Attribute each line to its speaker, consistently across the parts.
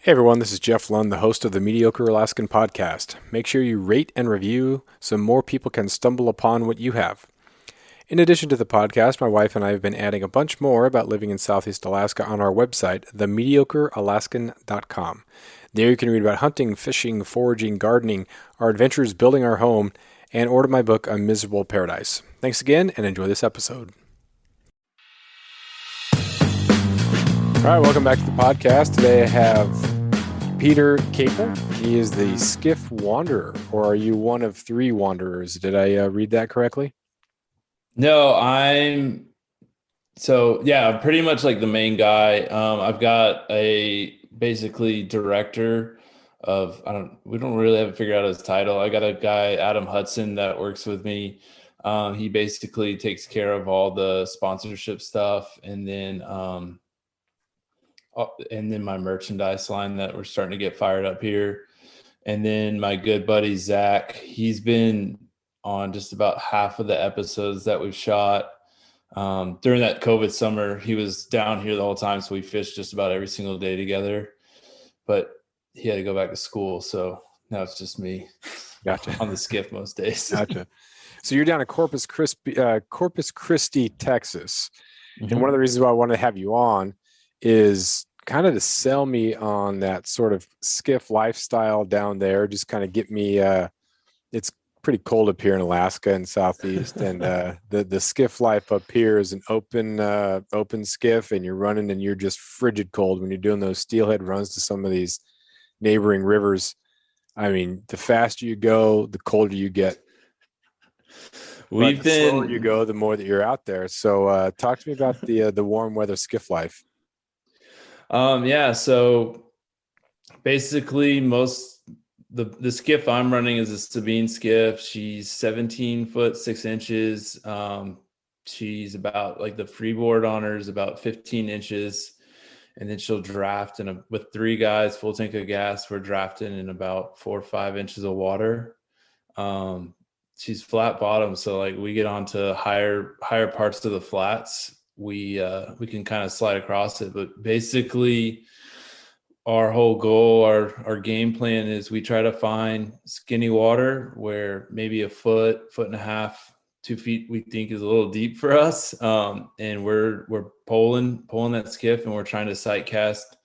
Speaker 1: Hey everyone, this is Jeff Lund, the host of the Mediocre Alaskan podcast. Make sure you rate and review so more people can stumble upon what you have. In addition to the podcast, my wife and I have been adding a bunch more about living in Southeast Alaska on our website, themediocrealaskan.com. There you can read about hunting, fishing, foraging, gardening, our adventures building our home, and order my book, A Miserable Paradise. Thanks again and enjoy this episode. All right, welcome back to the podcast. Today I have Peter Capel. He is the Skiff Wanderer, or are you one of three wanderers? Did I read that correctly?
Speaker 2: No, I'm pretty much like the main guy. I've got a basically director of we don't really have to figure out his title. I got a guy, Adam Hudson, that works with me. He basically takes care of all the sponsorship stuff and then my merchandise line that we're starting to get fired up here. And then my good buddy Zach, he's been on just about half of the episodes that we've shot. During that COVID summer, he was down here the whole time, so we fished just about every single day together. But he had to go back to school, so now it's just me
Speaker 1: Gotcha.
Speaker 2: on the skiff most days.
Speaker 1: Gotcha. So you're down in Corpus Christi, Texas. And one of
Speaker 2: Mhm.
Speaker 1: the reasons why I wanted to have you on is kind of to sell me on that sort of skiff lifestyle down there. Just kind of get me, it's pretty cold up here in Alaska and Southeast. And the skiff life up here is an open skiff, and you're running and you're just frigid cold when you're doing those steelhead runs to some of these neighboring rivers. I mean, the faster you go, the colder you get. But
Speaker 2: We've
Speaker 1: the slower you
Speaker 2: been
Speaker 1: go, the more that you're out there. So, talk to me about the warm weather skiff life.
Speaker 2: yeah, so basically the skiff I'm running is a Sabine skiff. She's 17 foot 6 inches. She's about like the freeboard on her is about 15 inches. And then she'll draft with three guys, full tank of gas. We're drafting in about 4 or 5 inches of water. Um, she's flat bottom, so like we get onto higher parts of the flats, we can kind of slide across it. But basically, our whole goal, our game plan is we try to find skinny water where maybe a foot and a half, 2 feet we think is a little deep for us. And we're pulling that skiff, and we're trying to sight cast.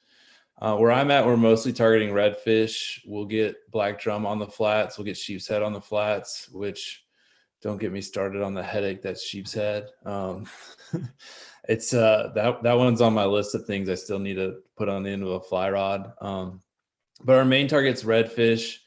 Speaker 2: Where I'm at, we're mostly targeting redfish. We'll get black drum on the flats. We'll get sheep's head on the flats, which don't get me started on the headache that's sheep's head. It's that one's on my list of things I still need to put on the end of a fly rod. But our main target's redfish.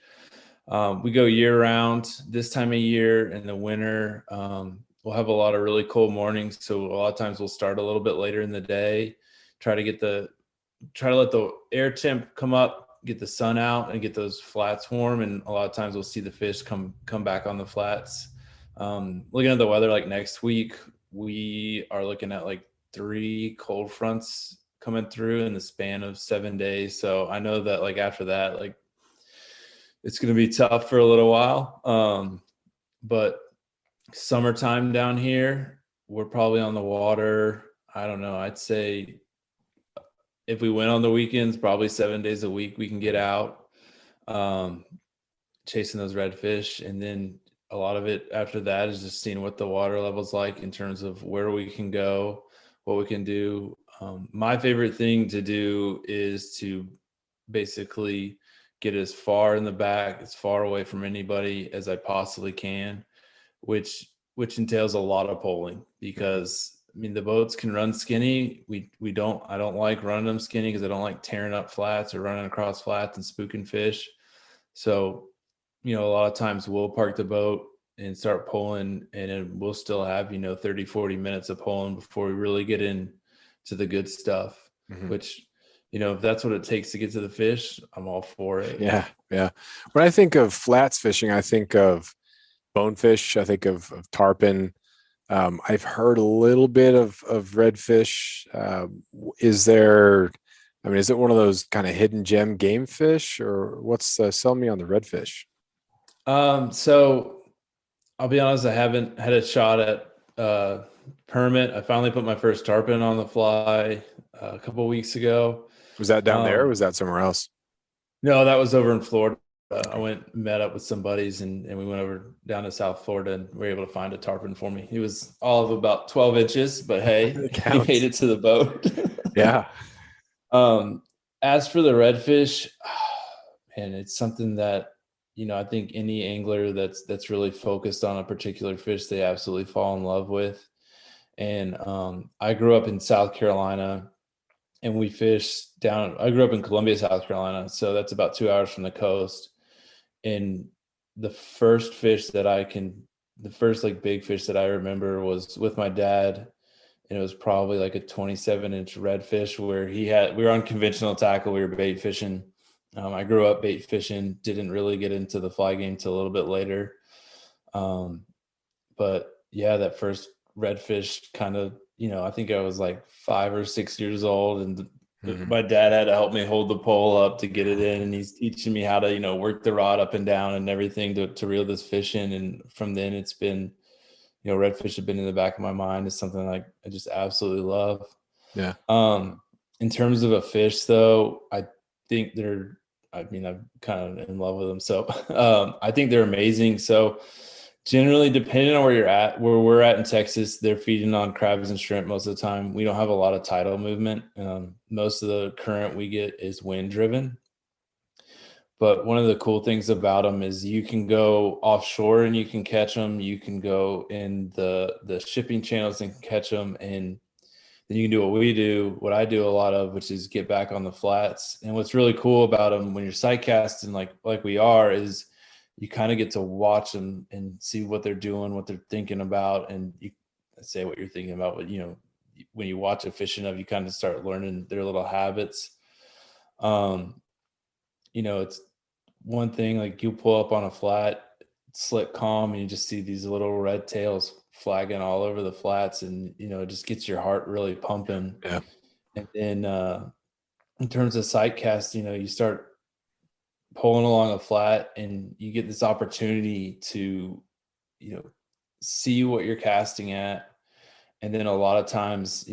Speaker 2: We go year round. This time of year in the winter, we'll have a lot of really cold mornings. So a lot of times we'll start a little bit later in the day, try to let the air temp come up, get the sun out, and get those flats warm. And a lot of times we'll see the fish come back on the flats. Looking at the weather, like next week, we are looking at like 3 cold fronts coming through in the span of 7 days. So I know that like after that, like it's going to be tough for a little while. But summertime down here, we're probably on the water. I don't know. I'd say if we went on the weekends, probably 7 days a week, we can get out chasing those redfish. And then a lot of it after that is just seeing what the water level's like in terms of where we can go, what we can do. My favorite thing to do is to basically get as far in the back, as far away from anybody as I possibly can, which entails a lot of pulling, because I mean the boats can run skinny. I don't like running them skinny because I don't like tearing up flats or running across flats and spooking fish. So, a lot of times we'll park the boat and start pulling, and then we'll still have, 30, 40 minutes of pulling before we really get in to the good stuff,
Speaker 1: Mhm.
Speaker 2: which, if that's what it takes to get to the fish, I'm all for it.
Speaker 1: Yeah, yeah. When I think of flats fishing, I think of bonefish. I think of tarpon. I've heard a little bit of redfish. Is there? I mean, is it one of those kind of hidden gem game fish, or what's sell me on the redfish?
Speaker 2: So I'll be honest, I haven't had a shot at permit. I finally put my first tarpon on the fly a couple of weeks ago.
Speaker 1: Was that down there, or
Speaker 2: Um,
Speaker 1: was that somewhere else?
Speaker 2: No, that was over in Florida. I met up with some buddies, and we went over down to South Florida, and we were able to find a tarpon for me. He was all of about 12 inches, but hey,
Speaker 1: It
Speaker 2: he made
Speaker 1: counts.
Speaker 2: it to the boat.
Speaker 1: Yeah.
Speaker 2: Um, as for the redfish, man, it's something that, I think any angler that's really focused on a particular fish, they absolutely fall in love with. And I grew up in South Carolina, and we fished down. I grew up in Columbia, South Carolina, so that's about 2 hours from the coast. And the first fish that the first like big fish that I remember was with my dad, and it was probably like a 27-inch redfish where we were on conventional tackle, we were bait fishing. I grew up bait fishing, didn't really get into the fly game till a little bit later. Um, but yeah, that first redfish kind of, I think I was like 5 or 6 years old, and
Speaker 1: Mhm.
Speaker 2: my dad had to help me hold the pole up to get it in, and he's teaching me how to, work the rod up and down and everything to reel this fish in. And from then it's been, redfish have been in the back of my mind. It's something like I just absolutely love.
Speaker 1: Yeah.
Speaker 2: In terms of a fish though, think I'm kind of in love with them. So I think they're amazing. So generally, depending on where we're at in Texas, they're feeding on crabs and shrimp most of the time. We don't have a lot of tidal movement. Most of the current we get is wind driven. But one of the cool things about them is you can go offshore and you can catch them. You can go in the shipping channels and catch them, and then you can do what I do a lot of, which is get back on the flats. And what's really cool about them when you're sight casting like we are is you kind of get to watch them and see what they're doing, what they're thinking about, and you say what you're thinking about. But when you watch a fishing of, you kind of start learning their little habits. Um, it's one thing like you pull up on a flat, slick calm, and you just see these little red tails flagging all over the flats, and it just gets your heart really pumping.
Speaker 1: Yeah.
Speaker 2: And then in terms of sight cast, you start pulling along a flat, and you get this opportunity to you know see what you're casting at. And then a lot of times,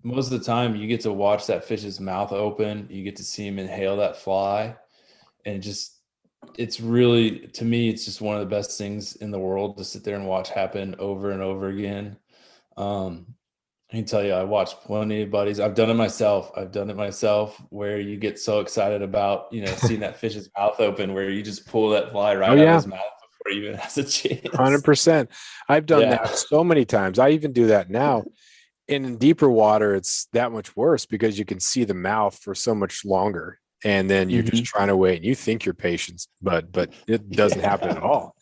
Speaker 2: most of the time you get to watch that fish's mouth open, you get to see him inhale that fly, and it's really, to me, it's just one of the best things in the world to sit there and watch happen over and over again. um I can tell you, I watched plenty of buddies. I've done it myself. Where you get so excited about, seeing that fish's mouth open, where you just pull that fly
Speaker 1: Oh
Speaker 2: right out of
Speaker 1: yeah.
Speaker 2: his mouth before he even has a chance.
Speaker 1: 100%. I've done
Speaker 2: Yeah.
Speaker 1: that so many times. I even do that now. And in deeper water, it's that much worse because you can see the mouth for so much longer. And then you're just
Speaker 2: Mhm.
Speaker 1: trying to wait and you think you're patient, but it doesn't happen at
Speaker 2: Yeah.
Speaker 1: all.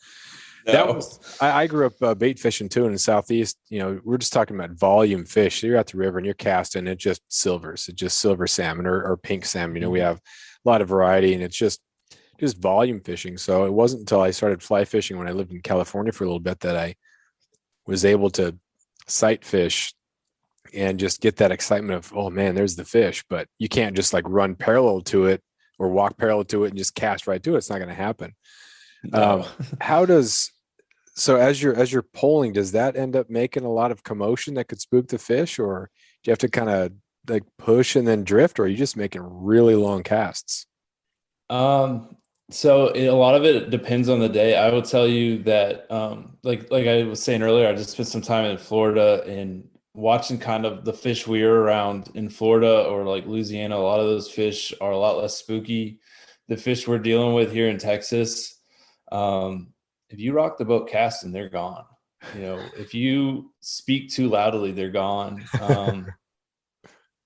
Speaker 1: That
Speaker 2: No.
Speaker 1: was, I grew up bait fishing too in the Southeast. We're just talking about volume fish. So you're at the river and you're casting, it just silvers, it just silver salmon or pink salmon. We
Speaker 2: Mhm.
Speaker 1: have a lot of variety, and it's just volume fishing. So it wasn't until I started fly fishing when I lived in California for a little bit that I was able to sight fish and just get that excitement of, oh man, there's the fish. But you can't just like run parallel to it or walk parallel to it and just cast right to it. It's not going to happen.
Speaker 2: No.
Speaker 1: How does so as you're polling, does that end up making a lot of commotion that could spook the fish, or do you have to kind of like push and then drift, or are you just making really long casts?
Speaker 2: Um, a lot of it depends on the day. I will tell you that, like I was saying earlier, I just spent some time in Florida and watching kind of the fish we are around in Florida or like Louisiana. A lot of those fish are a lot less spooky. The fish we're dealing with here in Texas, um, if you rock the boat casting, they're gone. If you speak too loudly, they're gone.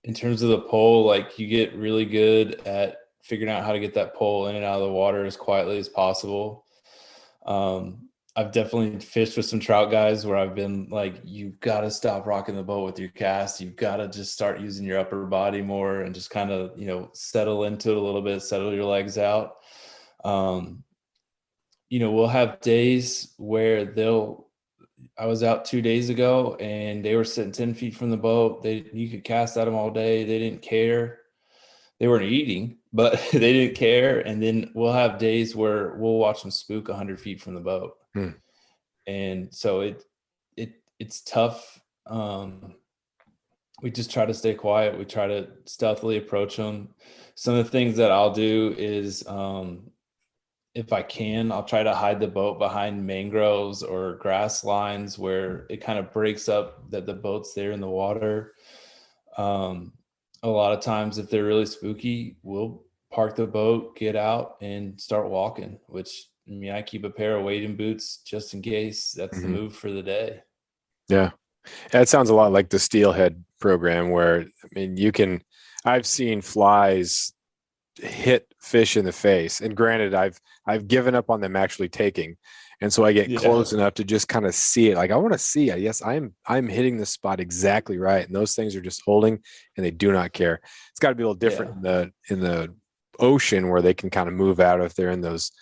Speaker 2: In terms of the pole, like you get really good at figuring out how to get that pole in and out of the water as quietly as possible. I've definitely fished with some trout guys where I've been like, you've got to stop rocking the boat with your cast. You've got to just start using your upper body more and just kind of, settle into it a little bit, settle your legs out. Um, we'll have days where I was out 2 days ago and they were sitting 10 feet from the boat. You could cast at them all day. They didn't care. They weren't eating, but they didn't care. And then we'll have days where we'll watch them spook 100 feet from the boat.
Speaker 1: Hmm.
Speaker 2: And so it's tough. We just try to stay quiet. We try to stealthily approach them. some of the things that I'll do is, if I can, I'll try to hide the boat behind mangroves or grass lines where it kind of breaks up that the boat's there in the water. Um, a lot of times, if they're really spooky, we'll park the boat, get out, and start walking. Which, I mean, I keep a pair of wading boots just in case. That's the
Speaker 1: Mhm.
Speaker 2: move for the day.
Speaker 1: Yeah. That sounds a lot like the steelhead program where, I mean, I've seen flies hit fish in the face. And granted, I've given up on them actually taking. And so I get
Speaker 2: Yeah,
Speaker 1: close enough to just kind of see it. Like I want to see it. Yes, I'm hitting the spot exactly right. And those things are just holding and they do not care. It's got to be a little different
Speaker 2: yeah.
Speaker 1: in the ocean where they can kind of move out if they're in those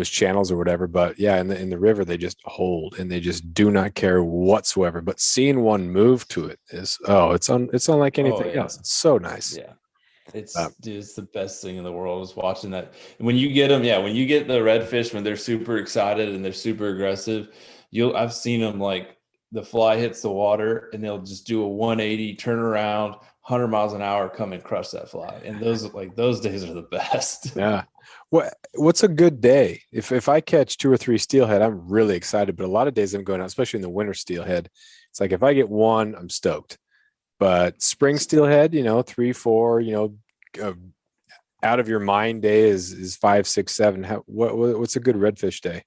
Speaker 1: channels or whatever. But yeah, in the river they just hold and they just do not care whatsoever. But seeing one move to it is it's unlike
Speaker 2: Oh
Speaker 1: anything
Speaker 2: yeah,
Speaker 1: else. It's so nice.
Speaker 2: yeah.
Speaker 1: Uh,
Speaker 2: Dude, it's the best thing in the world is watching that. And when you get them, yeah, when you get the redfish when they're super excited and they're super aggressive, I've seen them like the fly hits the water and they'll just do a 180, turn around, 100 miles an hour, come and crush that fly. And those days are the best.
Speaker 1: Yeah. What's a good day? If I catch two or three steelhead, I'm really excited. But a lot of days I'm going out, especially in the winter steelhead. It's like if I get one, I'm stoked. But spring steelhead, three, four, out of your mind day is five, six, seven. What's a good redfish day?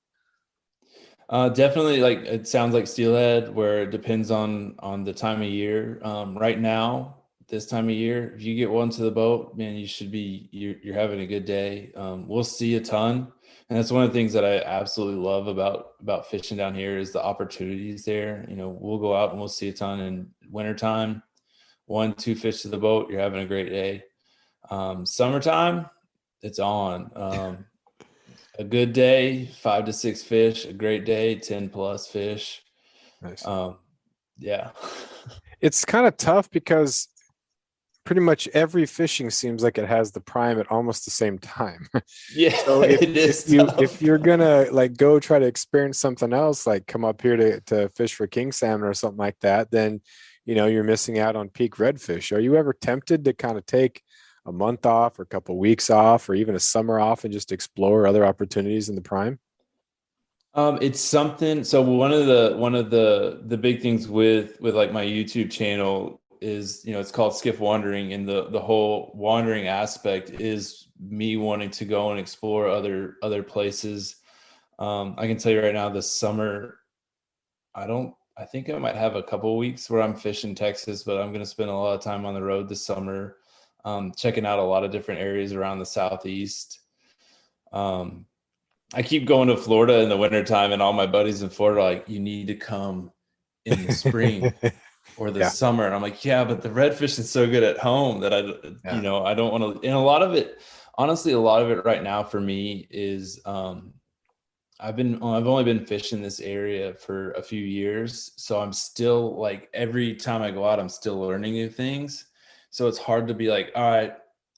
Speaker 2: Definitely, like it sounds like steelhead, where it depends on the time of year. Right now, this time of year, if you get one to the boat, man, you're having a good day. We'll see a ton, and that's one of the things that I absolutely love about fishing down here is the opportunities there. We'll go out and we'll see a ton in wintertime. One, two fish to the boat, you're having a great day. Summertime, it's on. A good day, 5 to 6 fish. A great day, 10 plus fish.
Speaker 1: Nice.
Speaker 2: Um, yeah.
Speaker 1: It's kind of tough because pretty much every fishing seems like it has the prime at almost the same time.
Speaker 2: Yeah,
Speaker 1: So if
Speaker 2: it
Speaker 1: if
Speaker 2: is
Speaker 1: you if
Speaker 2: tough.
Speaker 1: you're gonna like go try to experience something else, like come up here to fish for king salmon or something like that, then you're missing out on peak redfish. Are you ever tempted to kind of take a month off or a couple of weeks off or even a summer off and just explore other opportunities in the prime?
Speaker 2: It's something. So one of the big things with like my YouTube channel is, it's called Skiff Wandering, and the whole wandering aspect is me wanting to go and explore other places. I can tell you right now, this summer, I think I might have a couple of weeks where I'm fishing Texas, but I'm going to spend a lot of time on the road this summer, checking out a lot of different areas around the Southeast. Um, I keep going to Florida in the wintertime, and all my buddies in Florida are like, you need to come in the spring or the
Speaker 1: Yeah,
Speaker 2: summer. And I'm like, yeah, but the redfish is so good at home that
Speaker 1: yeah,
Speaker 2: I don't want to. And a lot of it, honestly, a lot of it right now for me is, I've only been fishing this area for a few years. So I'm still like, every time I go out, I'm still learning new things. So it's hard to be like, all right,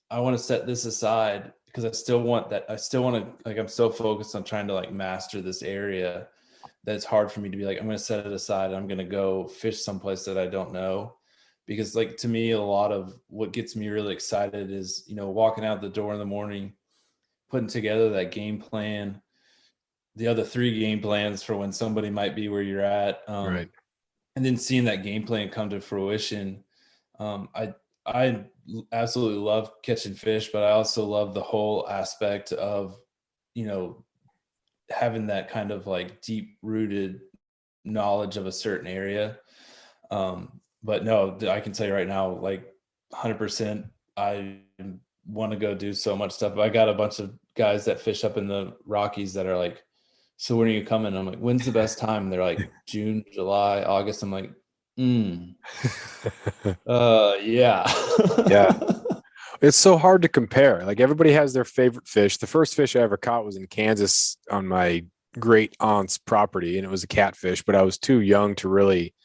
Speaker 2: I want to set this aside because I still want that. I still want to, like, I'm so focused on trying to like master this area that it's hard for me to be like, I'm going to set it aside and I'm going to go fish someplace that I don't know. Because like, to me, a lot of what gets me really excited is, walking out the door in the morning, putting together that game plan, the other three game plans for when somebody might be where you're at,
Speaker 1: right.
Speaker 2: and then seeing that game plan come to fruition. I absolutely love catching fish, but I also love the whole aspect of, you know having that kind of like deep rooted knowledge of a certain area. But no, I can tell you right now, like 100%, I want to go do so much stuff. I got a bunch of guys that fish up in the Rockies that are like, so when are you coming? I'm like, when's the best time? And they're like, June, July, August. I'm like, yeah.
Speaker 1: Yeah. It's so hard to compare. Like everybody has their favorite fish. The first fish I ever caught was in Kansas on my great aunt's property, and it was a catfish, but I was too young to really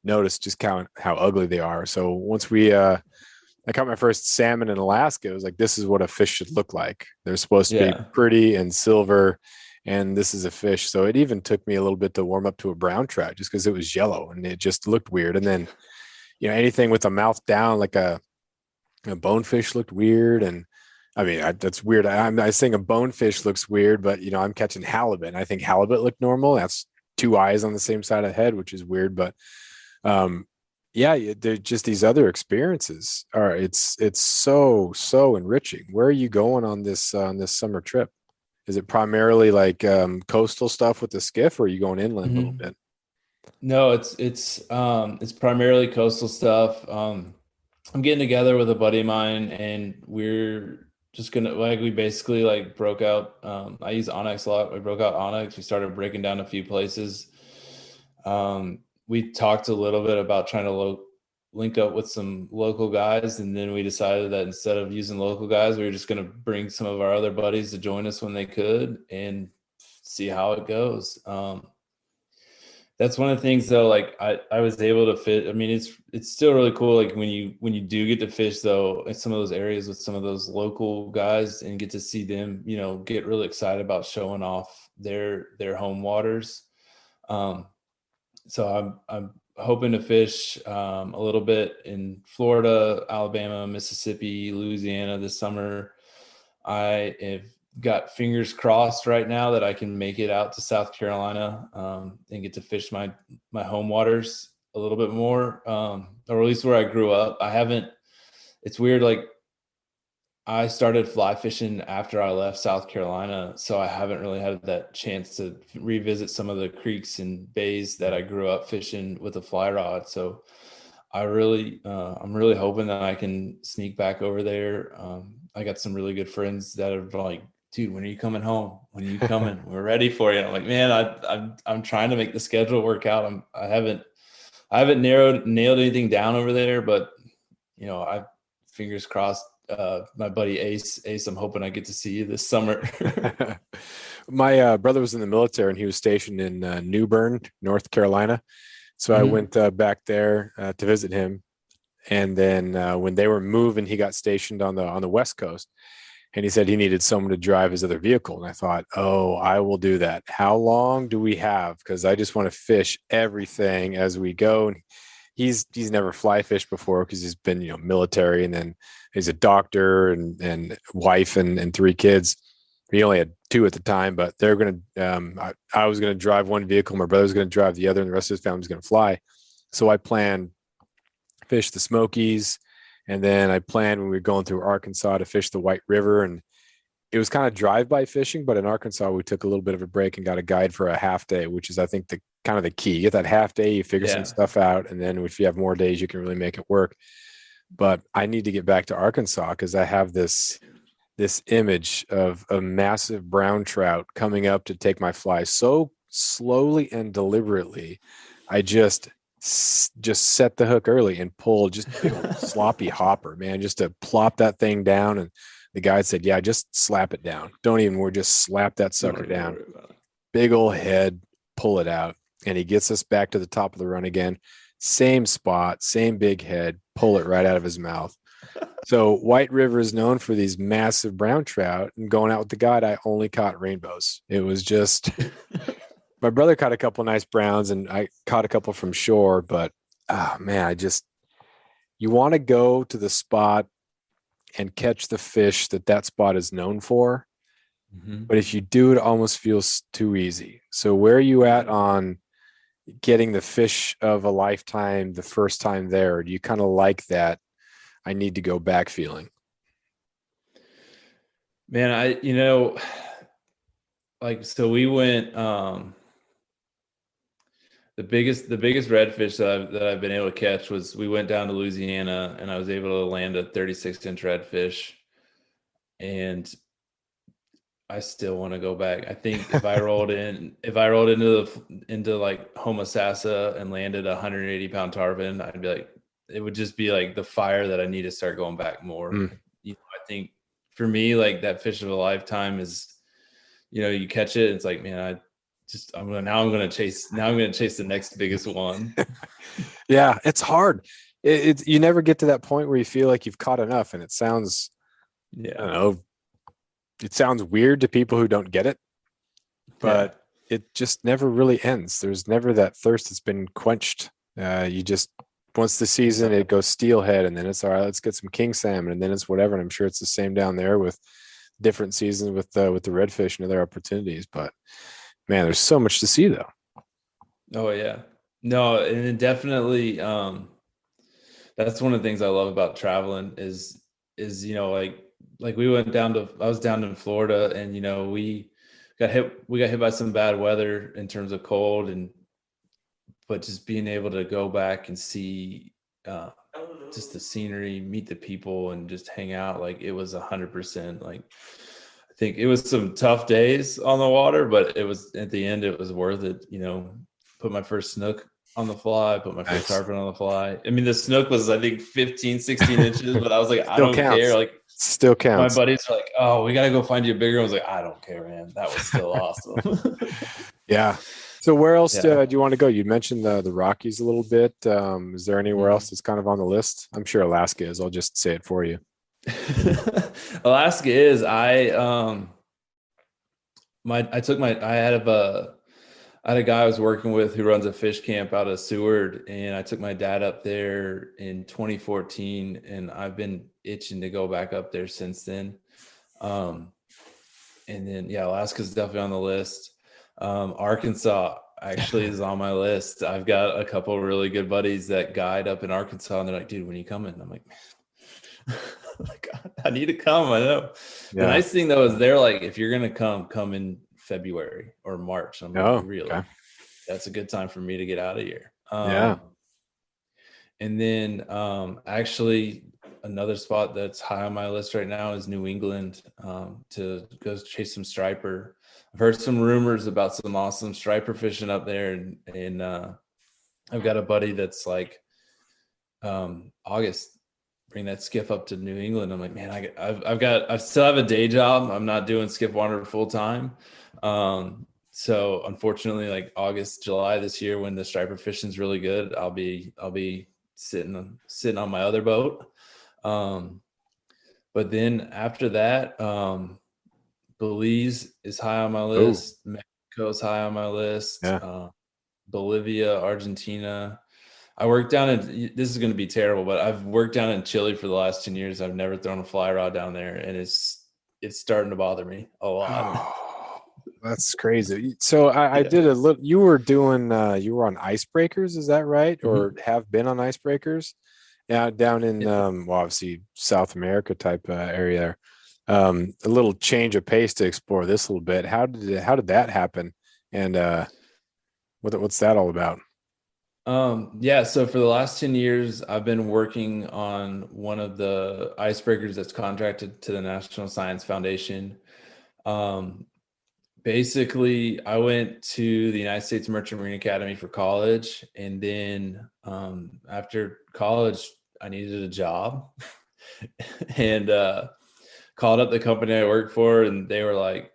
Speaker 1: notice just how ugly they are. So once I caught my first salmon in Alaska, it was like, this is what a fish should look like. They're supposed to be
Speaker 2: Yeah.
Speaker 1: pretty and silver, and this is a fish. So it even took me a little bit to warm up to a brown trout just because it was yellow and it just looked weird. And then, anything with a mouth down, like a bonefish looked weird. And I mean, that's weird. I saying a bonefish looks weird, but I'm catching halibut. And I think halibut look normal. That's two eyes on the same side of the head, which is weird. But um, yeah, they're just these other experiences are. It's so enriching. Where are you going on this summer trip? Is it primarily like coastal stuff with the skiff, or are you going inland a little
Speaker 2: Mhm.
Speaker 1: bit?
Speaker 2: No, it's primarily coastal stuff. I'm getting together with a buddy of mine, and we're just gonna like we basically like broke out. I use Onyx a lot. We broke out Onyx. We started breaking down a few places. We talked a little bit about trying to link up with some local guys, and then we decided that instead of using local guys, we were just gonna bring some of our other buddies to join us when they could and see how it goes. That's one of the things though, like I was able to fit. I mean, it's still really cool. Like when you do get to fish though in some of those areas with some of those local guys and get to see them, get really excited about showing off their home waters. Um, so I'm hoping to fish a little bit in Florida, Alabama, Mississippi, Louisiana this summer. I have got fingers crossed right now that I can make it out to South Carolina and get to fish my home waters a little bit more, or at least where I grew up. I haven't. It's weird. Like I started fly fishing after I left South Carolina, so I haven't really had that chance to revisit some of the creeks and bays that I grew up fishing with a fly rod. So I'm really hoping that I can sneak back over there. I got some really good friends that are like, dude, when are you coming home? When are you coming? We're ready for you. And I'm like, man, I'm trying to make the schedule work out. I haven't nailed anything down over there, but I fingers crossed. My buddy Ace, I'm hoping I get to see you this summer.
Speaker 1: My brother was in the military and he was stationed in New Bern, North Carolina. So I
Speaker 2: Mhm.
Speaker 1: went back there to visit him. And then when they were moving, he got stationed on the West Coast. And he said he needed someone to drive his other vehicle. And I thought, oh, I will do that. How long do we have? Because I just want to fish everything as we go. And he's never fly fished before because he's been military, and then he's a doctor and wife and three kids. He only had two at the time, but they're gonna. I was gonna drive one vehicle, my brother was gonna drive the other, and the rest of his family was gonna fly. So I planned fish the Smokies, and then I planned when we were going through Arkansas to fish the White River, and it was kind of drive-by fishing. But in Arkansas, we took a little bit of a break and got a guide for a half day, which is I think the kind of the key. You get that half day, you figure some
Speaker 2: Yeah.
Speaker 1: stuff out, and then if you have more days, you can really make it work. But I need to get back to Arkansas because I have this image of a massive brown trout coming up to take my fly so slowly and deliberately. I just set the hook early and pull just big old sloppy hopper, man, just to plop that thing down. And the guy said, yeah, just slap it down. Don't even worry, just slap that
Speaker 2: Don't
Speaker 1: sucker
Speaker 2: even
Speaker 1: down.
Speaker 2: worry about it.
Speaker 1: Big old head, pull it out. And he gets us back to the top of the run again. Same spot, same big head, pull it right out of his mouth. So White River is known for these massive brown trout. And going out with the guide, I only caught rainbows. It was just my brother caught a couple nice browns, and I caught a couple from shore. But oh man, you want to go to the spot and catch the fish that spot is known for.
Speaker 2: Mhm.
Speaker 1: But if you do, it almost feels too easy. So where are you at on getting the fish of a lifetime the first time there? Do you kind of like that? I need to go back feeling.
Speaker 2: Man, like so we went the biggest redfish that I've been able to catch was we went down to Louisiana and I was able to land a 36-inch redfish, and I still want to go back. I think if I rolled into like Homosassa and landed a 180-pound tarpon, I'd be like, it would just be like the fire that I need to start going back more.
Speaker 1: Mm.
Speaker 2: I think for me, like that fish of a lifetime is, you catch it, it's like, man, I'm gonna chase the next biggest one.
Speaker 1: Yeah, it's hard. You never get to that point where you feel like you've caught enough, and it sounds, I
Speaker 2: Yeah.
Speaker 1: don't know, it sounds weird to people who don't get it,
Speaker 2: Yeah.
Speaker 1: but it just never really ends. There's never that thirst that's been quenched. You just once the season it goes steelhead, and then it's all right, let's get some king salmon, and then it's whatever. And I'm sure it's the same down there with different seasons with the redfish and other opportunities. But man, there's so much to see though.
Speaker 2: Oh yeah. No, and it definitely that's one of the things I love about traveling is like we went down to I was down in Florida, and we got hit by some bad weather in terms of cold, and but just being able to go back and see just the scenery, meet the people, and just hang out, like it was 100%. Like I think it was some tough days on the water, but it was at the end it was worth it. Put my first snook on the fly, put my first tarpon on the fly. I mean, the snook was I think 15, 16 inches, but I was like, I don't care. Like
Speaker 1: still counts.
Speaker 2: My buddies are like, oh, we got to go find you a bigger one. I was like, I don't care, man. That was still awesome.
Speaker 1: Yeah. So where else do you want to go? You mentioned the Rockies a little bit. Is there anywhere else that's kind of on the list? I'm sure Alaska is. I'll just say it for you.
Speaker 2: Alaska is. I had a guy I was working with who runs a fish camp out of Seward, and I took my dad up there in 2014, and I've been itching to go back up there since then. And then Alaska's definitely on the list. Arkansas actually is on my list. I've got a couple of really good buddies that guide up in Arkansas, and they're like, dude, when are you coming? And I'm like, I need to come. I know. Yeah. The nice thing though is they're like, if you're gonna come in February or March. I'm like, really? Okay. That's a good time for me to get out of here. And then actually another spot that's high on my list right now is New England, to go chase some striper. I've heard some rumors about some awesome striper fishing up there, and I've got a buddy that's like, August, bring that skiff up to New England. I'm like, man, I still have a day job. I'm not doing Skiff Wander full time. So unfortunately, like August, July this year, when the striper fishing is really good, I'll be sitting on my other boat. But then after that, Belize is high on my list. Ooh. Mexico's high on my list. Yeah. Bolivia, Argentina. I worked down in, this is going to be terrible, but I've worked down in Chile for the last 10 years. I've never thrown a fly rod down there, and it's starting to bother me a lot.
Speaker 1: Oh, that's crazy. So I did a little, you were on icebreakers, is that right? Mm-hmm. Or have been on icebreakers? Yeah, down in, obviously South America type area. A little change of pace to explore this a little bit. How did that happen? And what's that all about?
Speaker 2: So for the last 10 years, I've been working on one of the icebreakers that's contracted to the National Science Foundation. Basically, I went to the United States Merchant Marine Academy for college. And then after college, I needed a job and called up the company I worked for, and they were like,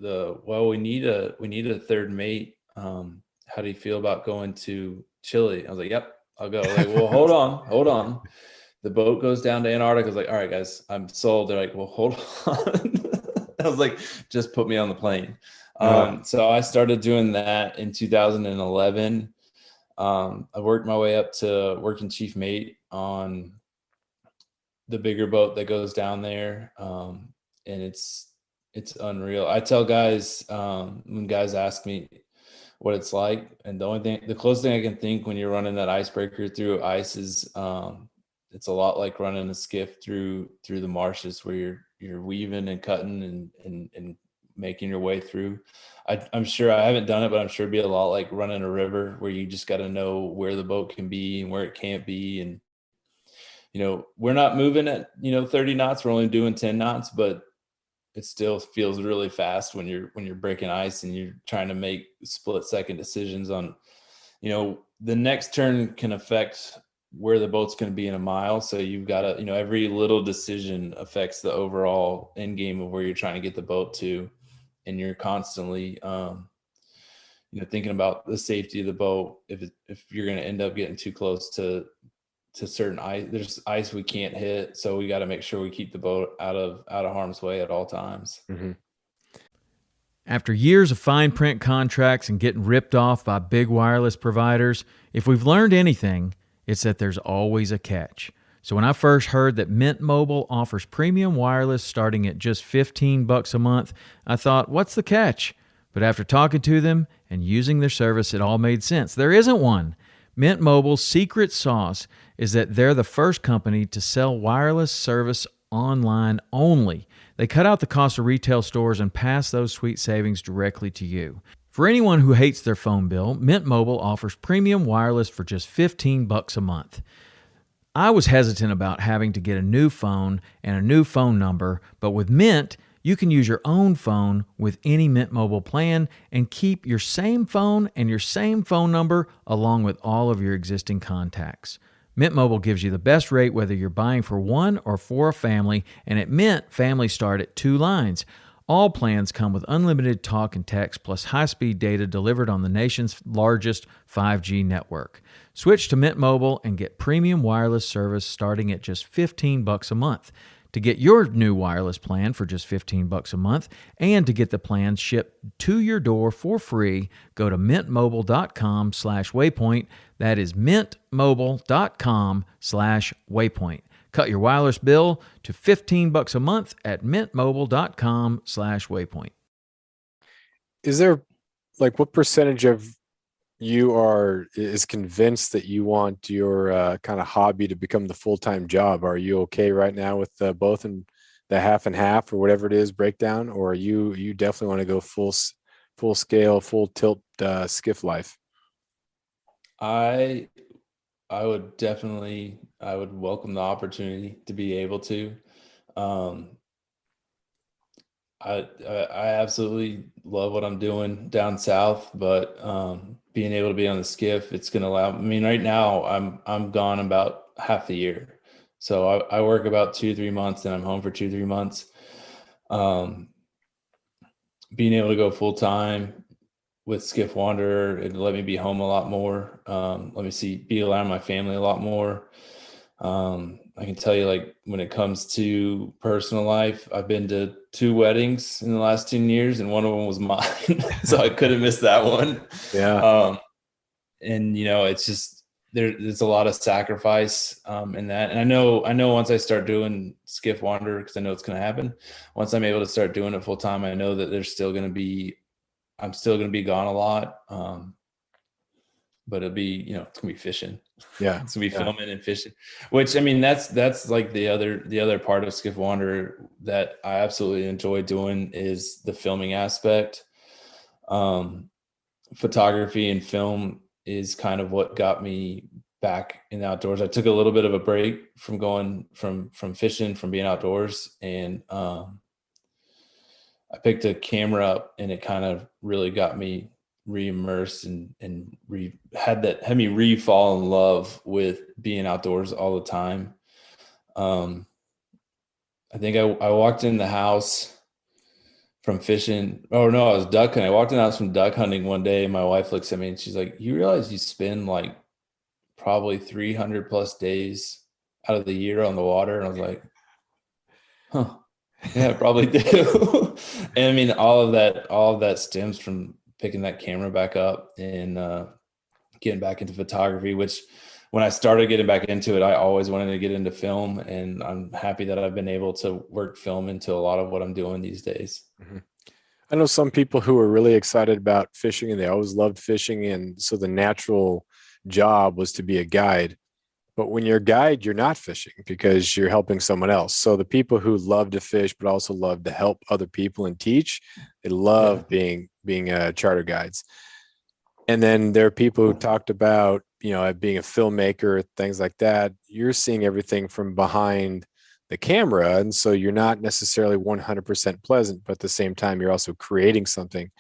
Speaker 2: we need a third mate. How do you feel about going to Chile? I was like, yep, I'll go. Like, well, hold on. The boat goes down to Antarctica. I was like, all right, guys, I'm sold. They're like, well, hold on. I was like, just put me on the plane. So I started doing that in 2011. I worked my way up to working chief mate on the bigger boat that goes down there. And it's unreal. I tell guys, when guys ask me what it's like, and the closest thing I can think when you're running that icebreaker through ice is it's a lot like running a skiff through the marshes, where you're weaving and cutting and making your way through. I'm sure, I haven't done it, but I'm sure it'd be a lot like running a river, where you just got to know where the boat can be and where it can't be. And we're not moving at 30 knots, we're only doing 10 knots, but it still feels really fast when you're breaking ice and you're trying to make split-second decisions on, the next turn can affect where the boat's going to be in a mile. So you've got to, every little decision affects the overall end game of where you're trying to get the boat to. And you're constantly, thinking about the safety of the boat. If you're going to end up getting too close to certain ice, there's ice we can't hit, so we got to make sure we keep the boat out of harm's way at all times.
Speaker 3: Mm-hmm. After years of fine print contracts and getting ripped off by big wireless providers, if we've learned anything, it's that there's always a catch. So when I first heard that Mint Mobile offers premium wireless starting at just $15 a month, I thought, what's the catch? But after talking to them and using their service, it all made sense. There isn't one. Mint Mobile's secret sauce is that they're the first company to sell wireless service online only. They cut out the cost of retail stores and pass those sweet savings directly to you. For anyone who hates their phone bill, Mint Mobile offers premium wireless for just $15 a month. I was hesitant about having to get a new phone and a new phone number, but with Mint, you can use your own phone with any Mint Mobile plan and keep your same phone and your same phone number along with all of your existing contacts. Mint Mobile gives you the best rate whether you're buying for one or for a family, and at Mint, families start at 2 lines. All plans come with unlimited talk and text plus high-speed data delivered on the nation's largest 5G network. Switch to Mint Mobile and get premium wireless service starting at just $15 a month. To get your new wireless plan for just $15 a month and to get the plan shipped to your door for free, go to mintmobile.com/waypoint. That is mintmobile.com/waypoint. Cut your wireless bill to $15 a month at mintmobile.com/waypoint.
Speaker 1: Is there, like, what percentage of you is convinced that you want your kind of hobby to become the full-time job? Are you okay right now with both and the half and half or whatever it is breakdown, or you definitely want to go full scale, full tilt skiff life?
Speaker 2: I would definitely, I would welcome the opportunity to be able to. I absolutely love what I'm doing down south, but being able to be on the skiff, it's going to allow. I mean, right now I'm gone about half the year, so I work about 2-3 months, and I'm home for 2-3 months. Being able to go full time with Skiff Wanderer, it let me be home a lot more. Let me be around my family a lot more. I can tell you, like, when it comes to personal life, I've been to 2 weddings in the last 10 years, and one of them was mine. So I couldn't miss that one.
Speaker 1: Yeah.
Speaker 2: And it's just, there's a lot of sacrifice in that. And I know once I start doing Skiff Wanderer, because I know it's going to happen, once I'm able to start doing it full time, I know that I'm still going to be gone a lot. But it'll be, it's gonna be fishing.
Speaker 1: Yeah.
Speaker 2: It's gonna be filming and fishing, which, I mean, that's like the other part of Skiff Wanderer that I absolutely enjoy doing is the filming aspect. Photography and film is kind of what got me back in the outdoors. I took a little bit of a break from going from fishing, from being outdoors, and I picked a camera up, and it kind of really got me re-immersed and had me re-fall in love with being outdoors all the time. I think I walked in the house from fishing. Oh no, I was duck hunting. I walked in the house from duck hunting one day, and my wife looks at me and she's like, "You realize you spend like probably 300 plus days out of the year on the water?" And I was like, "Huh, yeah, I probably do." And I mean, all of that stems from picking that camera back up and getting back into photography, which when I started getting back into it, I always wanted to get into film, and I'm happy that I've been able to work film into a lot of what I'm doing these days.
Speaker 1: Mm-hmm. I know some people who are really excited about fishing, and they always loved fishing, and so the natural job was to be a guide. But when you're a guide, you're not fishing because you're helping someone else. So the people who love to fish but also love to help other people and teach, they love being charter guides. And then there are people who talked about, being a filmmaker, things like that. You're seeing everything from behind the camera, and so you're not necessarily 100% pleasant, but at the same time, you're also creating something.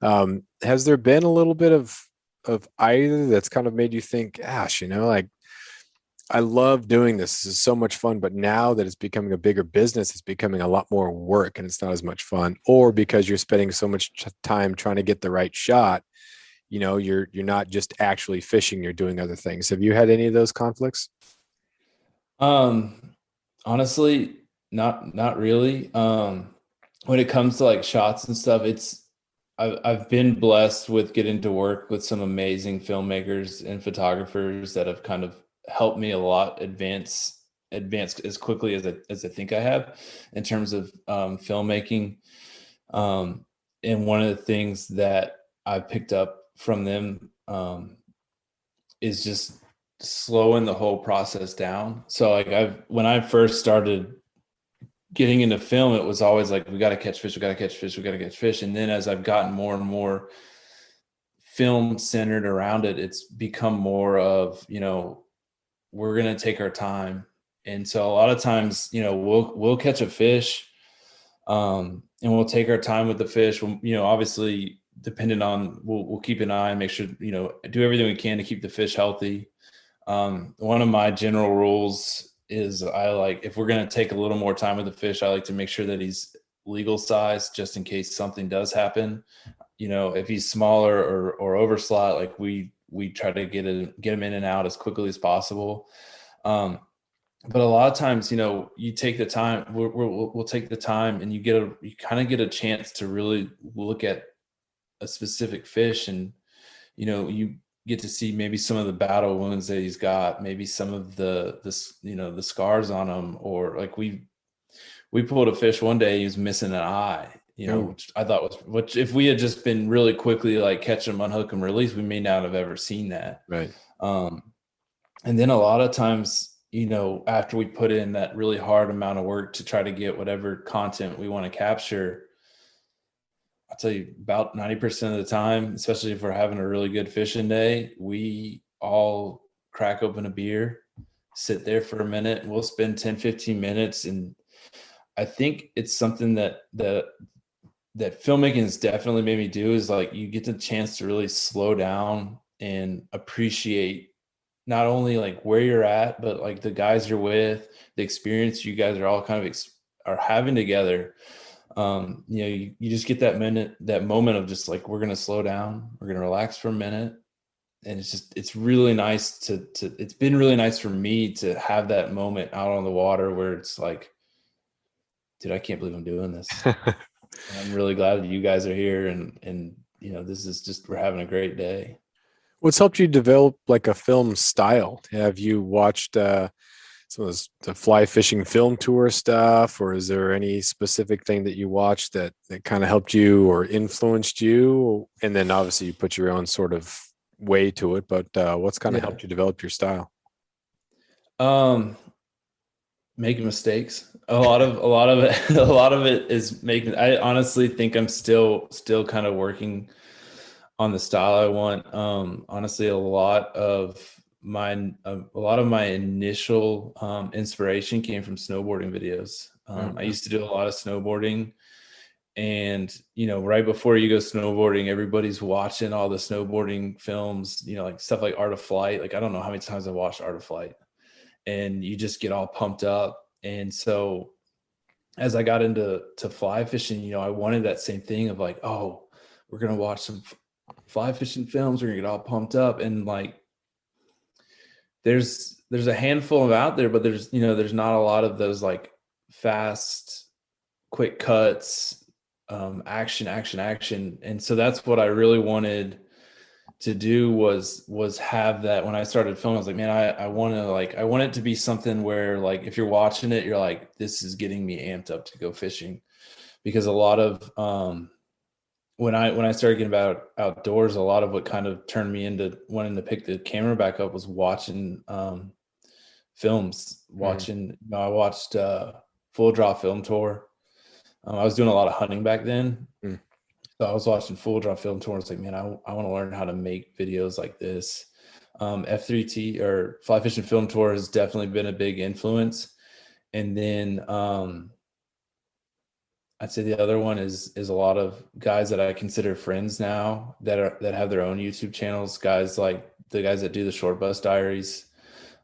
Speaker 1: Has there been a little bit of either that's kind of made you think, gosh, like, I love doing this. This is so much fun, but now that it's becoming a bigger business, it's becoming a lot more work and it's not as much fun, or because you're spending so much time trying to get the right shot, you're not just actually fishing, you're doing other things. Have you had any of those conflicts?
Speaker 2: Honestly, not really. When it comes to like shots and stuff, I've been blessed with getting to work with some amazing filmmakers and photographers that have kind of helped me a lot advance as quickly as I think I have in terms of filmmaking. And one of the things that I picked up from them is just slowing the whole process down. So like when I first started getting into film, it was always like, we got to catch fish, we got to catch fish, we got to catch fish. And then as I've gotten more and more film centered around it, it's become more of, you know, we're going to take our time. And so a lot of times, you know, we'll catch a fish, and we'll take our time with the fish. We'll, you know, obviously depending on, we'll keep an eye and make sure, you know, do everything we can to keep the fish healthy. One of my general rules is if we're going to take a little more time with the fish, I like to make sure that he's legal size, just in case something does happen. You know, if he's smaller or over slot, like we try to get him in and out as quickly as possible. But a lot of times, you know, you take the time, we'll take the time, and you kind of get a chance to really look at a specific fish, and, you know, you get to see maybe some of the battle wounds that he's got, maybe some of the you know, the scars on him, or like we pulled a fish one day, he was missing an eye, you know, which I thought which if we had just been really quickly like catch him, unhook him, release, we may not have ever seen that.
Speaker 1: Right.
Speaker 2: And then a lot of times, you know, after we put in that really hard amount of work to try to get whatever content we want to capture, I'll tell you, about 90% of the time, especially if we're having a really good fishing day, we all crack open a beer, sit there for a minute, and we'll spend 10, 15 minutes. And I think it's something that filmmaking has definitely made me do, is like, you get the chance to really slow down and appreciate not only like where you're at, but like the guys you're with, the experience you guys are all kind of are having together. You know, you just get that moment of just like, we're going to slow down, we're going to relax for a minute. And it's really nice it's been really nice for me to have that moment out on the water where it's like, dude, I can't believe I'm doing this. I'm really glad that you guys are here. And, you know, this is just, we're having a great day.
Speaker 1: What's helped you develop like a film style? Have you watched some of the fly fishing film tour stuff, or is there any specific thing that you watched that kind of helped you or influenced you? And then obviously you put your own sort of way to it, but what's kind of helped you develop your style?
Speaker 2: Making mistakes. A lot of it is making. I honestly think I'm still kind of working on the style I want. Honestly, a lot of my initial inspiration came from snowboarding videos. I used to do a lot of snowboarding, and, you know, right before you go snowboarding, everybody's watching all the snowboarding films, you know, like stuff like Art of Flight. Like, I don't know how many times I watched Art of Flight, and you just get all pumped up. And so as I got into fly fishing, you know, I wanted that same thing of like, oh, we're going to watch some fly fishing films, we're going to get all pumped up. And like, there's a handful of out there, but there's not a lot of those like fast, quick cuts, action. And so that's what I really wanted to do was have that. When I started filming, I was like, man, I want it to be something where, like, if you're watching it, you're like, this is getting me amped up to go fishing. Because a lot of when I started getting about outdoors, a lot of what kind of turned me into wanting to pick the camera back up was watching films. You know, I watched Full Draw Film Tour. I was doing a lot of hunting back then. So I was watching Full Draw Film Tour. It's like, man, I want to learn how to make videos like this. F3T or Fly Fishing Film Tour has definitely been a big influence. And then I'd say the other one is a lot of guys that I consider friends now that have their own YouTube channels. Guys like the guys that do the Short Bus Diaries.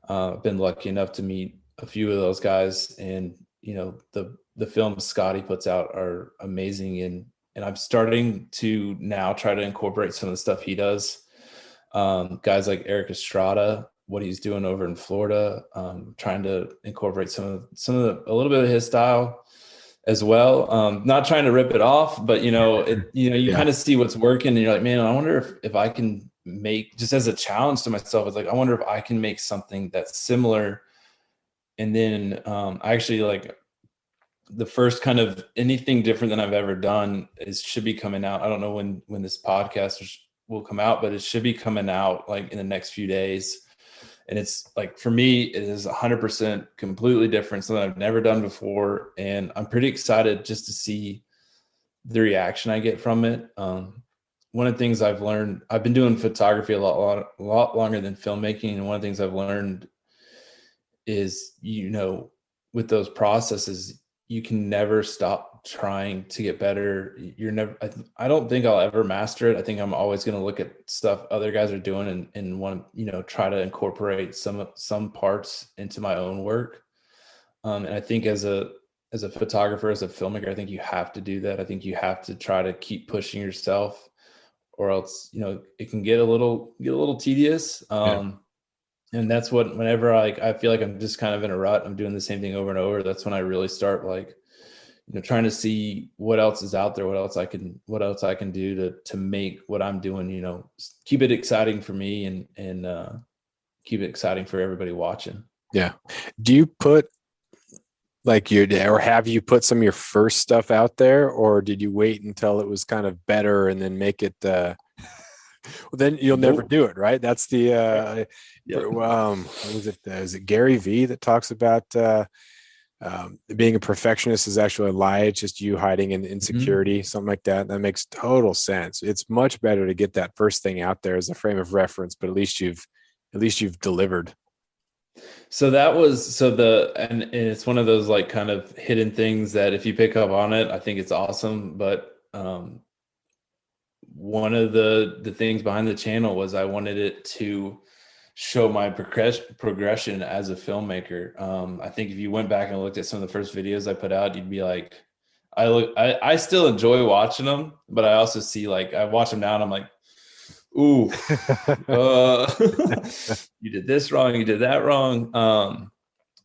Speaker 2: I've been lucky enough to meet a few of those guys, and, you know, the films Scotty puts out are amazing. And I'm starting to now try to incorporate some of the stuff he does. Guys like Eric Estrada, what he's doing over in Florida, trying to incorporate a little bit of his style as well. Not trying to rip it off, but, you know, you kind of see what's working, and you're like, man, I wonder if I can make, just as a challenge to myself, it's like, I wonder if I can make something that's similar. And then I actually like the first kind of anything different than I've ever done should be coming out. I don't know when this podcast will come out, but it should be coming out like in the next few days. And it's like, for me, it is 100% completely different, something I've never done before. And I'm pretty excited just to see the reaction I get from it. One of the things I've learned, I've been doing photography a lot longer than filmmaking. And one of the things I've learned is, with those processes, you can never stop trying to get better. I don't think I'll ever master it. I think I'm always going to look at stuff other guys are doing and want to, try to incorporate some parts into my own work. And I think as a photographer, as a filmmaker, I think you have to do that. I think you have to try to keep pushing yourself, or else, it can get a little tedious. And that's whenever I feel like I'm just kind of in a rut, I'm doing the same thing over and over. That's when I really start trying to see what else is out there, what else I can do to make what I'm doing, keep it exciting for me and keep it exciting for everybody watching.
Speaker 1: Yeah. Do you put have you put some of your first stuff out there, or did you wait until it was kind of better and then make it, well, then you'll never do it, right? That's the what was it? Is it Gary Vee that talks about being a perfectionist is actually a lie? It's just you hiding in insecurity, something like that. That makes total sense. It's much better to get that first thing out there as a frame of reference, but at least you've delivered.
Speaker 2: So that was and it's one of those like kind of hidden things that if you pick up on it, I think it's awesome. But one of the things behind the channel was I wanted it to show my progression as a filmmaker. I think if you went back and looked at some of the first videos I put out, you'd be like, I still enjoy watching them, but I also see I watch them now and I'm like, ooh, you did this wrong, you did that wrong.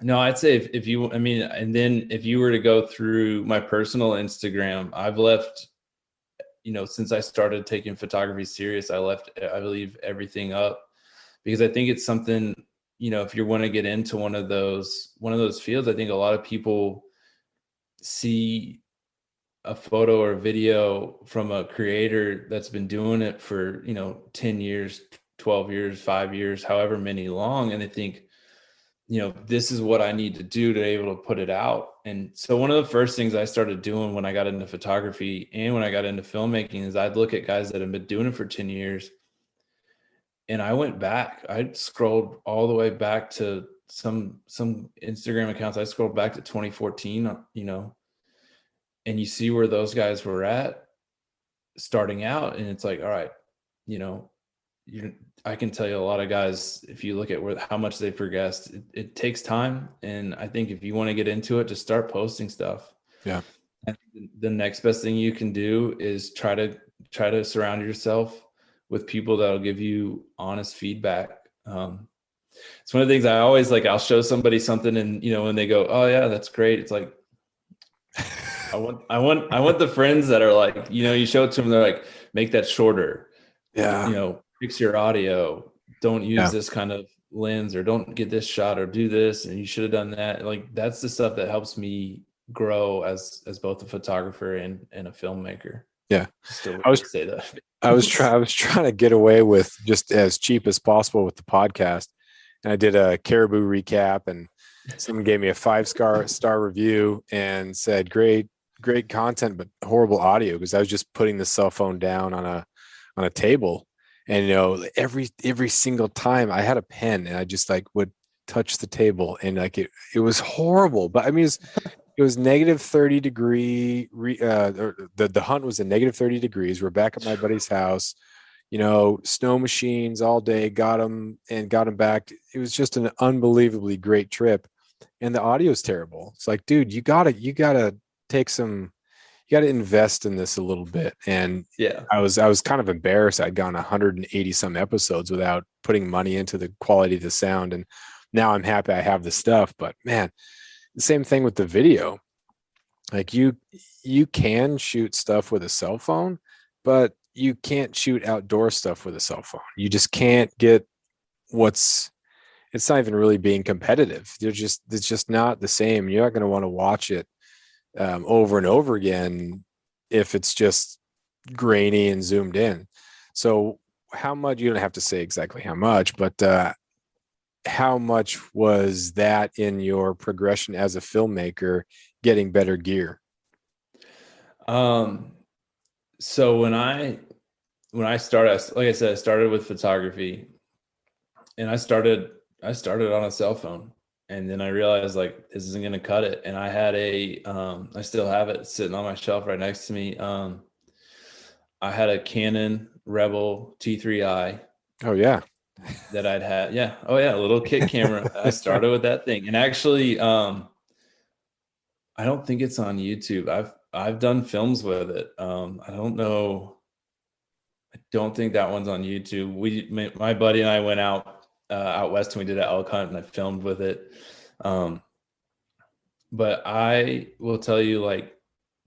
Speaker 2: No, I'd say and then if you were to go through my personal Instagram, I've left, since I started taking photography serious, I believe everything up, because I think it's something, if you want to get into one of those fields, I think a lot of people see a photo or a video from a creator that's been doing it for 10 years, 12 years, 5 years, however many long, and they think this is what I need to do to be able to put it out. And so one of the first things I started doing when I got into photography and when I got into filmmaking is I'd look at guys that have been doing it for 10 years, and I went back, I scrolled all the way back to some Instagram accounts. I scrolled back to 2014, and you see where those guys were at starting out. And it's like, all right, I can tell you a lot of guys, if you look at how much they've progressed, it takes time. And I think if you want to get into it, just start posting stuff.
Speaker 1: Yeah.
Speaker 2: I think the next best thing you can do is try to surround yourself with people that'll give you honest feedback. It's one of the things I always I'll show somebody something and, when they go, oh yeah, that's great. It's like, I want the friends that are like, you show it to them, they're like, make that shorter.
Speaker 1: Yeah.
Speaker 2: Fix your audio. Don't use this kind of lens, or don't get this shot, or do this, and you should have done that. That's the stuff that helps me grow as both a photographer and a filmmaker.
Speaker 1: Yeah.
Speaker 2: I was say that.
Speaker 1: I was trying to get away with just as cheap as possible with the podcast. And I did a Caribou recap, and someone gave me a 5-star review and said, great content, but horrible audio, because I was just putting the cell phone down on a table. And, every single time I had a pen and I just would touch the table, and it was horrible. But I mean, it was negative 30 degree. The hunt was in negative 30 degrees. We're back at my buddy's house, snow machines all day, got him back. It was just an unbelievably great trip. And the audio is terrible. It's like, dude, you gotta invest in this a little bit. And
Speaker 2: yeah,
Speaker 1: I was kind of embarrassed. I'd gone 180 some episodes without putting money into the quality of the sound. And now I'm happy I have the stuff, but man, the same thing with the video. You can shoot stuff with a cell phone, but you can't shoot outdoor stuff with a cell phone. You just can't get it's not even really being competitive. It's just not the same. You're not going to want to watch it over and over again if it's just grainy and zoomed in. So how much, you don't have to say exactly how much, but how much was that in your progression as a filmmaker, getting better gear?
Speaker 2: So when I started, like I said, I started with photography, and I started on a cell phone, and then I realized like this isn't going to cut it. And I had I still have it sitting on my shelf right next to me. I had a Canon Rebel T3i.
Speaker 1: Oh yeah.
Speaker 2: That I'd had. Yeah. Oh yeah. A little kit camera. I started with that thing. And actually, I don't think it's on YouTube. I've done films with it. I don't know. I don't think that one's on YouTube. My buddy and I went out west and we did an elk hunt, and I filmed with it. But I will tell you, like,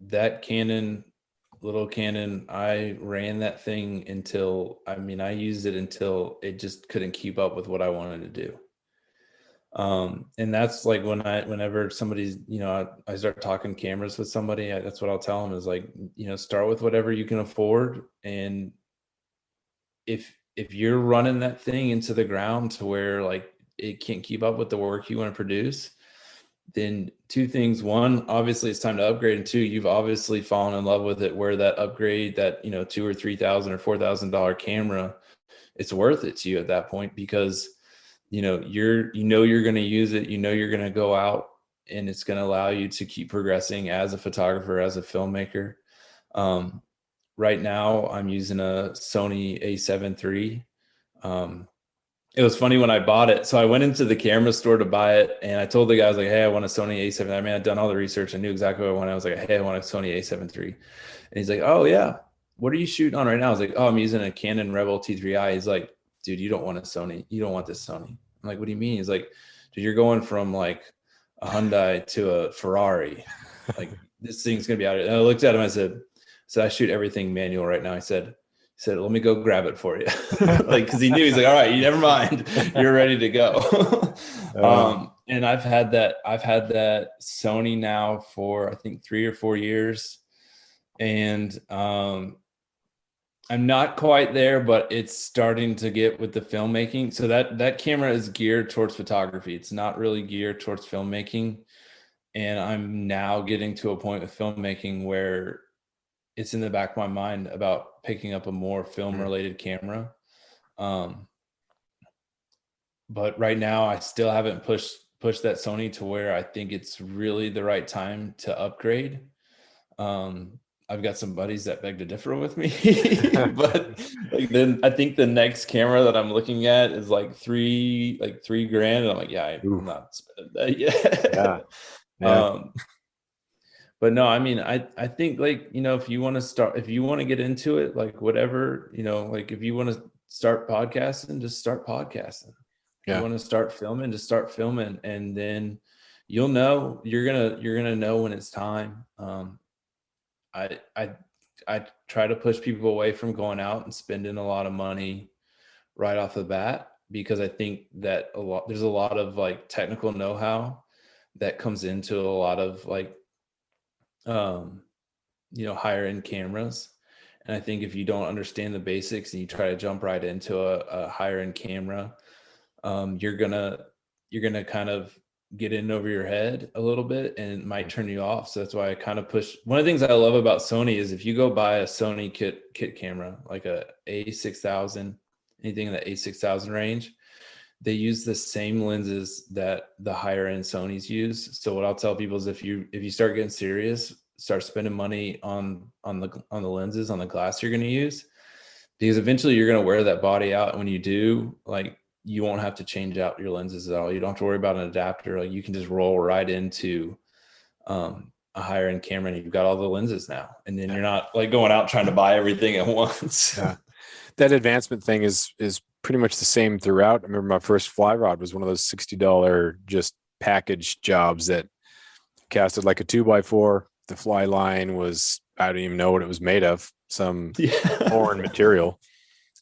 Speaker 2: that little Canon, I ran that thing until, I used it until it just couldn't keep up with what I wanted to do. And that's like whenever somebody's, I start talking cameras with somebody, that's what I'll tell them is like, start with whatever you can afford. And if you're running that thing into the ground to where like it can't keep up with the work you want to produce, then two things. One, obviously it's time to upgrade. And two, you've obviously fallen in love with it, where that upgrade, that, $2,000 or $3,000 or $4,000 camera, it's worth it to you at that point, because, you're going to use it, you're going to go out, and it's going to allow you to keep progressing as a photographer, as a filmmaker. Right now I'm using a Sony A7 III. It was funny when I bought it. So I went into the camera store to buy it, and I told the guy, I was like, hey, I want a Sony A7. I'd done all the research. I knew exactly what I wanted. I was like, hey, I want a Sony A7 III. And he's like, oh yeah, what are you shooting on right now? I was like, oh, I'm using a Canon Rebel T3i. He's like, dude, you don't want a Sony. You don't want this Sony. I'm like, what do you mean? He's like, dude, you're going from like a Hyundai to a Ferrari. Like, this thing's going to be out. And I looked at him, I said, I shoot everything manual right now. He said, let me go grab it for you. Like, cause he knew, he's like, all right, you never mind. You're ready to go. And I've had that Sony now for, I think, 3 or 4 years. And, I'm not quite there, but it's starting to get with the filmmaking. So that camera is geared towards photography. It's not really geared towards filmmaking. And I'm now getting to a point with filmmaking where it's in the back of my mind about picking up a more film related camera. But right now I still haven't pushed that Sony to where I think it's really the right time to upgrade. I've got some buddies that beg to differ with me, but then I think the next camera that I'm looking at is like $3,000. And I'm like, yeah, I'm not spending that yet. Yeah. But no, I think, like, if you want to get into it, like, whatever, like, if you want to start podcasting, just start podcasting. If you want to start filming, just start filming. And then you're going to know when it's time. I try to push people away from going out and spending a lot of money right off the bat, because I think that there's a lot of like technical know-how that comes into a lot of like, higher end cameras. And I think if you don't understand the basics and you try to jump right into a higher end camera, you're gonna kind of get in over your head a little bit, and it might turn you off. So that's why I kind of push. One of the things I love about Sony is if you go buy a Sony kit camera, like a A6000, anything in the A6000 range, they use the same lenses that the higher end Sonys use. So what I'll tell people is if you start getting serious, start spending money on the lenses, on the glass you're going to use, because eventually you're going to wear that body out. And when you do, like, you won't have to change out your lenses at all. You don't have to worry about an adapter. Like, you can just roll right into a higher end camera, and you've got all the lenses now. And then you're not like going out trying to buy everything at once.
Speaker 1: Yeah. That advancement thing is pretty much the same throughout. I remember my first fly rod was one of those $60 just package jobs that casted like a 2x4. The fly line was I don't even know what it was made of, some
Speaker 2: Yeah.
Speaker 1: foreign material.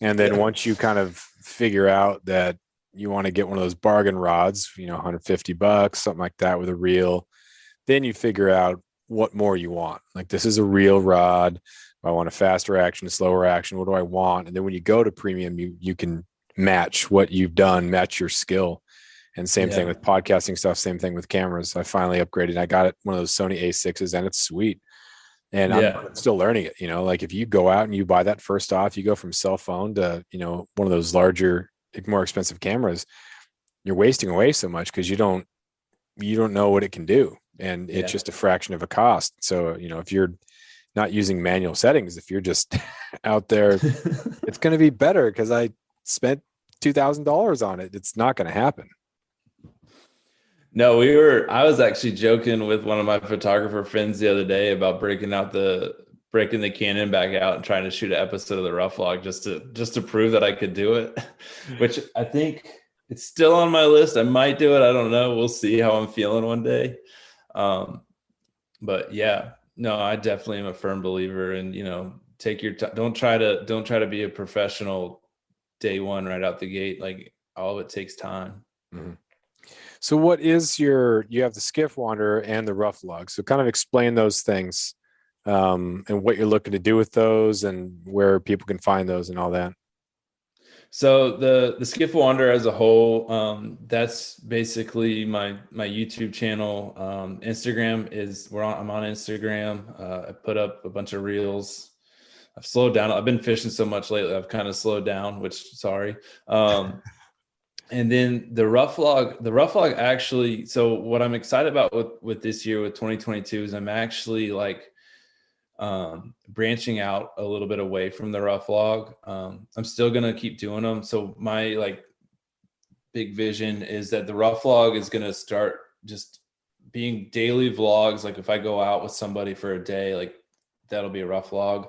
Speaker 1: And then
Speaker 2: Yeah.
Speaker 1: once you kind of figure out that you want to get one of those bargain rods, $150, something like that with a reel, then you figure out what more you want. Like, this is a reel rod. I want a faster action, a slower action. What do I want? And then when you go to premium, you can match what you've done, match your skill. And same thing with podcasting stuff, same thing with cameras. I finally upgraded. I got one of those Sony A6s and it's sweet. And I'm still learning it. Like if you go out and you buy that, first off, you go from cell phone to, one of those larger, more expensive cameras, you're wasting away so much because you don't know what it can do. And it's just a fraction of a cost. So, if you're not using manual settings, if you're just out there, it's going to be better because I spent $2,000 on it. It's not going to happen.
Speaker 2: No, I was actually joking with one of my photographer friends the other day about breaking the Canon back out and trying to shoot an episode of the Rough Log just to prove that I could do it, which I think it's still on my list. I might do it. I don't know. We'll see how I'm feeling one day. But yeah, no, I definitely am a firm believer in, take your time. Don't try to be a professional day one right out the gate. Like, all of it takes time.
Speaker 1: Mm-hmm. So what is you have the Skiff Wanderer and the Rough Log. So kind of explain those things, and what you're looking to do with those and where people can find those and all that.
Speaker 2: So the Skiff Wanderer as a whole, that's basically my YouTube channel. Instagram I'm on Instagram. I put up a bunch of reels. I've slowed down. I've been fishing so much lately. I've kind of slowed down, which sorry. And then the Rough Log actually, so what I'm excited about with this year, with 2022, is I'm actually like branching out a little bit away from the Rough Log. I'm still going to keep doing them. So my like big vision is that the Rough Log is going to start just being daily vlogs. Like if I go out with somebody for a day, like that'll be a Rough Log.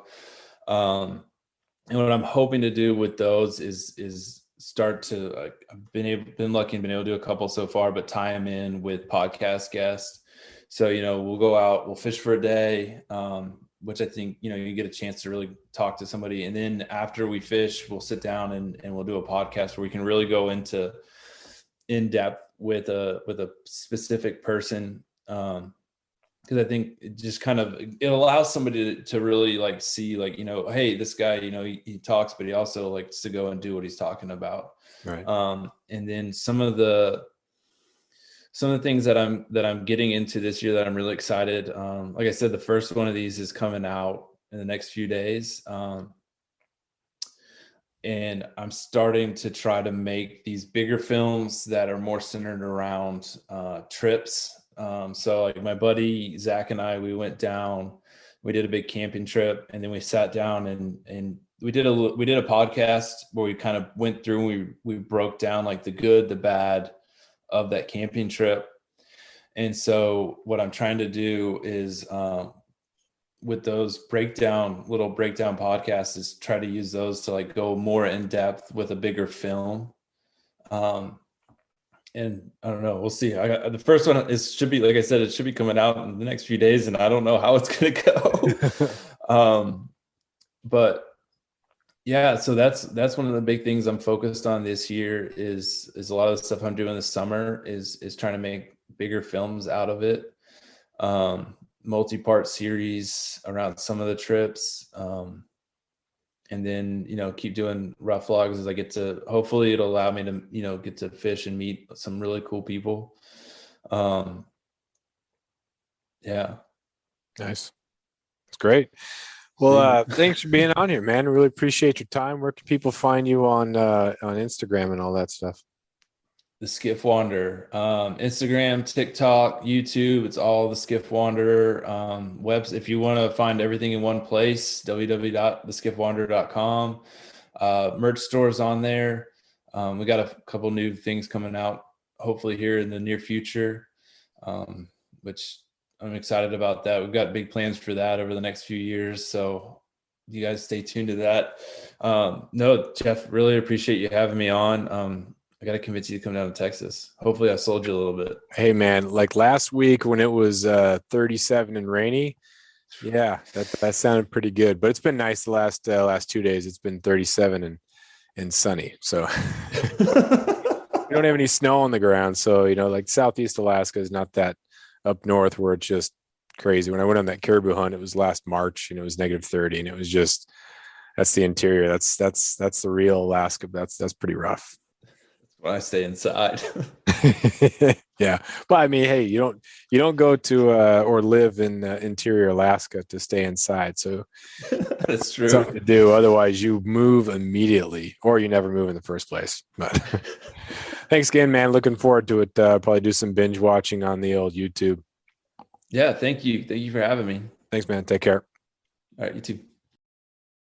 Speaker 2: And what I'm hoping to do with those is start to I've been lucky and been able to do a couple so far, but tie them in with podcast guests. So, we'll go out, we'll fish for a day, which I think, you get a chance to really talk to somebody. And then after we fish, we'll sit down and we'll do a podcast where we can really go into in depth with a specific person. Because I think it just it allows somebody to really like see, like, hey, this guy, he talks, but he also likes to go and do what he's talking about.
Speaker 1: Right.
Speaker 2: And then some of the things that I'm getting into this year that I'm really excited. Like I said, the first one of these is coming out in the next few days. And I'm starting to try to make these bigger films that are more centered around trips. So like my buddy Zach and I, we went down, we did a big camping trip, and then we sat down and we did a podcast where we kind of went through and we broke down like the good, the bad of that camping trip. And so what I'm trying to do is with those little breakdown podcasts is try to use those to like go more in depth with a bigger film. And I don't know, we'll see. The first one should be, like I said, it should be coming out in the next few days, and I don't know how it's going to go. But yeah, so that's one of the big things I'm focused on this year is a lot of the stuff I'm doing this summer is trying to make bigger films out of it. Multi-part series around some of the trips. And then, keep doing rough vlogs as I get to, hopefully it'll allow me to, get to fish and meet some really cool people. Yeah.
Speaker 1: Nice. It's great. Well, thanks for being on here, man. I really appreciate your time. Where can people find you on Instagram and all that stuff?
Speaker 2: The Skiff Wanderer, Instagram, TikTok, YouTube. It's all the Skiff Wanderer. Webs. If you want to find everything in one place, www.theskiffwanderer.com. Merch stores on there. We got a couple new things coming out, hopefully here in the near future, which I'm excited about that. We've got big plans for that over the next few years. So you guys stay tuned to that. No, Jeff, really appreciate you having me on. I got to convince you to come down to Texas. Hopefully I sold you a little bit.
Speaker 1: Hey man, like last week when it was 37 and rainy, Yeah, that sounded pretty good, but it's been nice the last 2 days. It's been 37 and sunny. So we don't have any snow on the ground. So, like Southeast Alaska is not that up north where it's just crazy. When I went on that caribou hunt, it was last March and it was -30, and it was just, that's the interior. That's the real Alaska. That's pretty rough.
Speaker 2: When I stay inside.
Speaker 1: Yeah, but I mean, hey, you don't go to or live in interior Alaska to stay inside. So
Speaker 2: That's true.
Speaker 1: something to do. Otherwise, you move immediately, or you never move in the first place. But thanks again, man. Looking forward to it. Probably do some binge watching on the old YouTube.
Speaker 2: Yeah, thank you. Thank you for having me.
Speaker 1: Thanks, man. Take care.
Speaker 2: All right, you too.